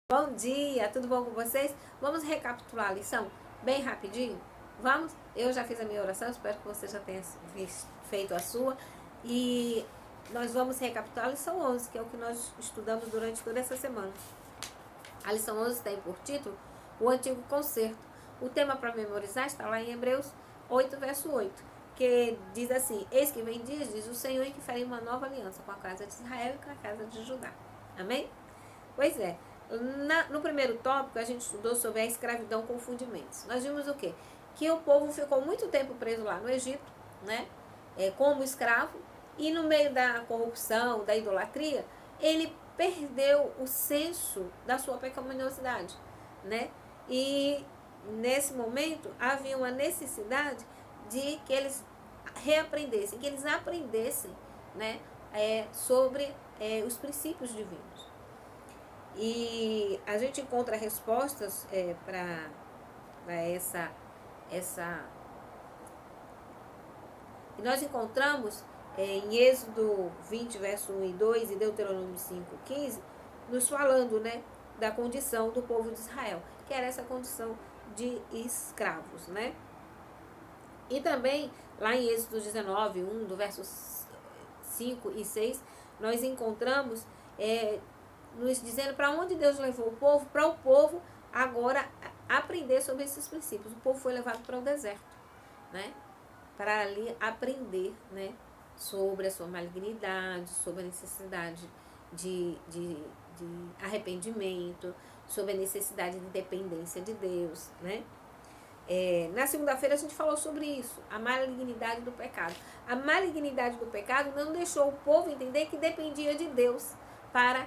Bom dia, tudo bom com vocês? Vamos recapitular a lição bem rapidinho? Vamos? Eu já fiz a minha oração, espero que você já tenha feito a sua. E nós vamos recapitular a lição 11, que é o que nós estudamos durante toda essa semana. A lição 11 tem por título o Antigo Concerto. O tema para memorizar está lá em Hebreus 8, verso 8, que diz assim: Eis que vem dias, diz o Senhor, em que farei uma nova aliança com a casa de Israel e com a casa de Judá. Amém? Pois é. No primeiro tópico, a gente estudou sobre a escravidão com fundimentos. Nós vimos o quê? Que o povo ficou muito tempo preso lá no Egito, né? Como escravo, e no meio da corrupção, da idolatria, ele perdeu o senso da sua pecaminosidade, né? E nesse momento havia uma necessidade de que eles reaprendessem, que eles aprendessem, né? Sobre os princípios divinos. E a gente encontra respostas para essa. E nós encontramos em Êxodo 20, verso 1 e 2 e Deuteronômio 5, 15, nos falando, né, da condição do povo de Israel, que era essa condição de escravos, né? E também lá em Êxodo 19, 1, do verso 5 e 6, nós encontramos nos dizendo para onde Deus levou o povo, para o povo agora aprender sobre esses princípios. O povo foi levado para o deserto, né? Para ali aprender, né? Sobre a sua malignidade, sobre a necessidade de arrependimento, sobre a necessidade de dependência de Deus, né? Na segunda-feira a gente falou sobre isso, a malignidade do pecado. A malignidade do pecado não deixou o povo entender que dependia de Deus para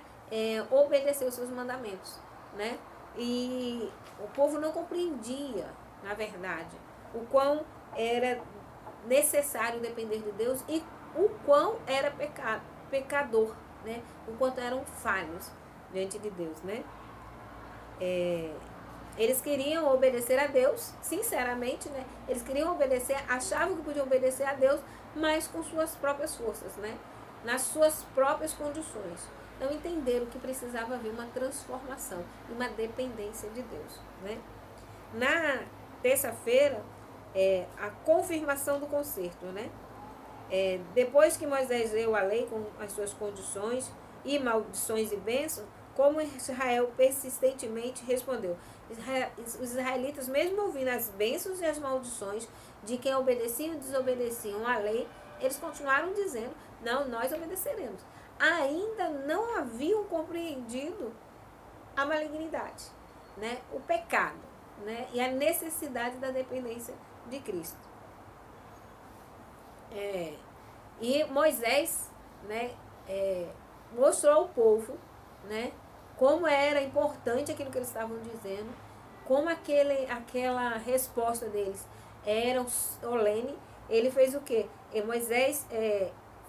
obedecer os seus mandamentos, né? E o povo não compreendia, na verdade, o quão era necessário depender de Deus e o quão era pecador, né? O quanto eram falhos diante de Deus, né? Eles queriam obedecer a Deus, sinceramente, né? Eles queriam obedecer, achavam que podiam obedecer a Deus, mas com suas próprias forças, né? Nas suas próprias condições. Não entenderam que precisava haver uma transformação, uma dependência de Deus, né? Na terça-feira, a confirmação do concerto, né? Depois que Moisés leu a lei com as suas condições e maldições e bênçãos, como Israel persistentemente respondeu. Os israelitas, mesmo ouvindo as bênçãos e as maldições de quem obedeciam e desobedeciam à lei, eles continuaram dizendo: não, nós obedeceremos. Ainda não haviam compreendido a malignidade, né? O pecado, né? E a necessidade da dependência de Cristo. E Moisés, né, mostrou ao povo, né, como era importante aquilo que eles estavam dizendo, como aquela resposta deles era solene. Ele fez o quê? Moisés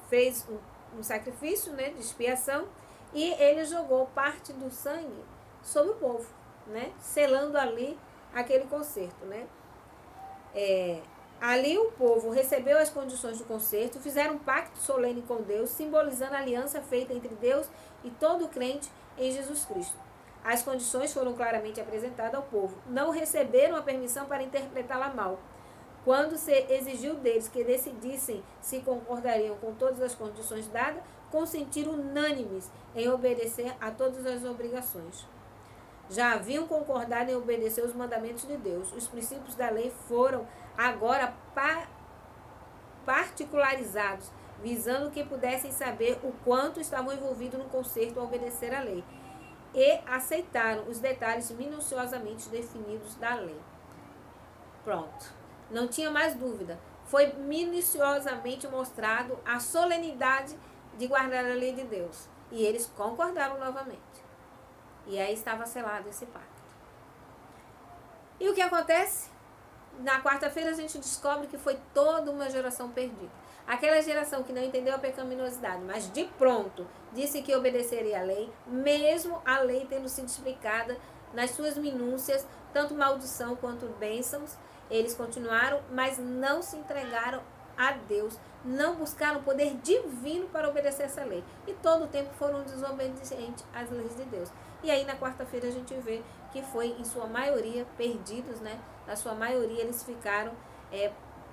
fez um sacrifício, né, de expiação, e ele jogou parte do sangue sobre o povo, né, selando ali aquele concerto, né? Ali o povo recebeu as condições do concerto, fizeram um pacto solene com Deus, simbolizando a aliança feita entre Deus e todo crente em Jesus Cristo. As condições foram claramente apresentadas ao povo. Não receberam a permissão para interpretá-la mal. Quando se exigiu deles que decidissem se concordariam com todas as condições dadas, consentiram unânimes em obedecer a todas as obrigações. Já haviam concordado em obedecer os mandamentos de Deus. Os princípios da lei foram agora particularizados, visando que pudessem saber o quanto estavam envolvidos no concerto a obedecer à lei. E aceitaram os detalhes minuciosamente definidos da lei. Pronto. Não tinha mais dúvida. Foi minuciosamente mostrado a solenidade de guardar a lei de Deus. E eles concordaram novamente. E aí estava selado esse pacto. E o que acontece? Na quarta-feira a gente descobre que foi toda uma geração perdida. Aquela geração que não entendeu a pecaminosidade, mas de pronto disse que obedeceria à lei, mesmo a lei tendo sido explicada nas suas minúcias, tanto maldição quanto bênçãos, eles continuaram, mas não se entregaram a Deus, não buscaram o poder divino para obedecer essa lei. E todo o tempo foram desobedientes às leis de Deus. E aí na quarta-feira a gente vê que foi em sua maioria perdidos, né? Na sua maioria eles ficaram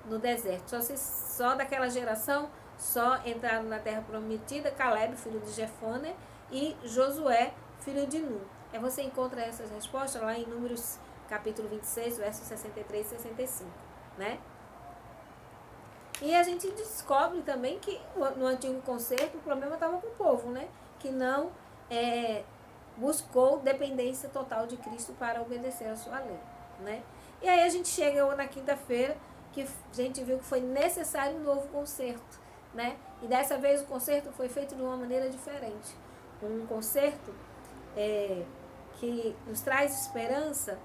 no deserto. Só daquela geração, só entraram na terra prometida Caleb, filho de Jefone, e Josué, filho de Nun. Você encontra essas respostas lá em Números capítulo 26, versos 63 e 65, né? E a gente descobre também que no Antigo Concerto o problema estava com o povo, né? Que não buscou dependência total de Cristo para obedecer a sua lei, né? E aí a gente chega na quinta-feira que a gente viu que foi necessário um novo concerto, né? E dessa vez o concerto foi feito de uma maneira diferente. Um concerto que nos traz esperança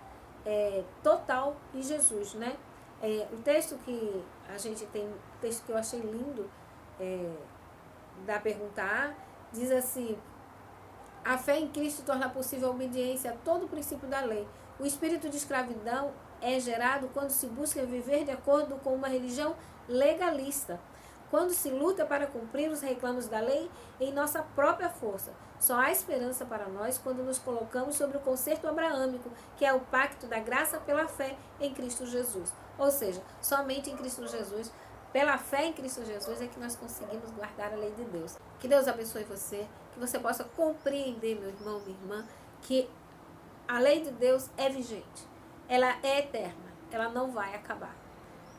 total em Jesus, né? O texto que a gente tem, o texto que eu achei lindo, da pergunta A, diz assim: a fé em Cristo torna possível a obediência a todo o princípio da lei. O espírito de escravidão é gerado quando se busca viver de acordo com uma religião legalista, quando se luta para cumprir os reclamos da lei em nossa própria força. Só há esperança para nós quando nos colocamos sobre o concerto abraâmico, que é o pacto da graça pela fé em Cristo Jesus. Ou seja, somente em Cristo Jesus, pela fé em Cristo Jesus, é que nós conseguimos guardar a lei de Deus. Que Deus abençoe você, que você possa compreender, meu irmão, minha irmã, que a lei de Deus é vigente. Ela é eterna, ela não vai acabar.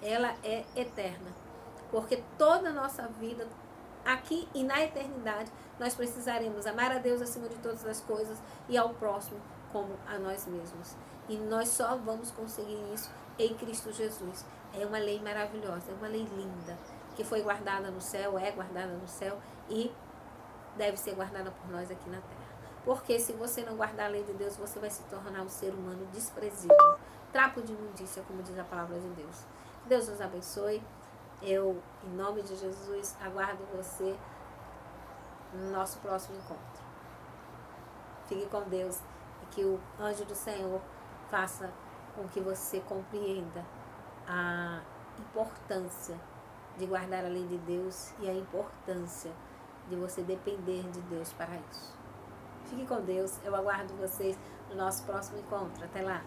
Ela é eterna. Porque toda a nossa vida, aqui e na eternidade, nós precisaremos amar a Deus acima de todas as coisas e ao próximo como a nós mesmos. E nós só vamos conseguir isso em Cristo Jesus. É uma lei maravilhosa, é uma lei linda, que foi guardada no céu, é guardada no céu e deve ser guardada por nós aqui na terra. Porque se você não guardar a lei de Deus, você vai se tornar um ser humano desprezível, trapo de imundícia, como diz a palavra de Deus. Deus nos abençoe. Eu, em nome de Jesus, aguardo você no nosso próximo encontro. Fique com Deus e que o anjo do Senhor faça com que você compreenda a importância de guardar a lei de Deus e a importância de você depender de Deus para isso. Fique com Deus. Eu aguardo vocês no nosso próximo encontro. Até lá.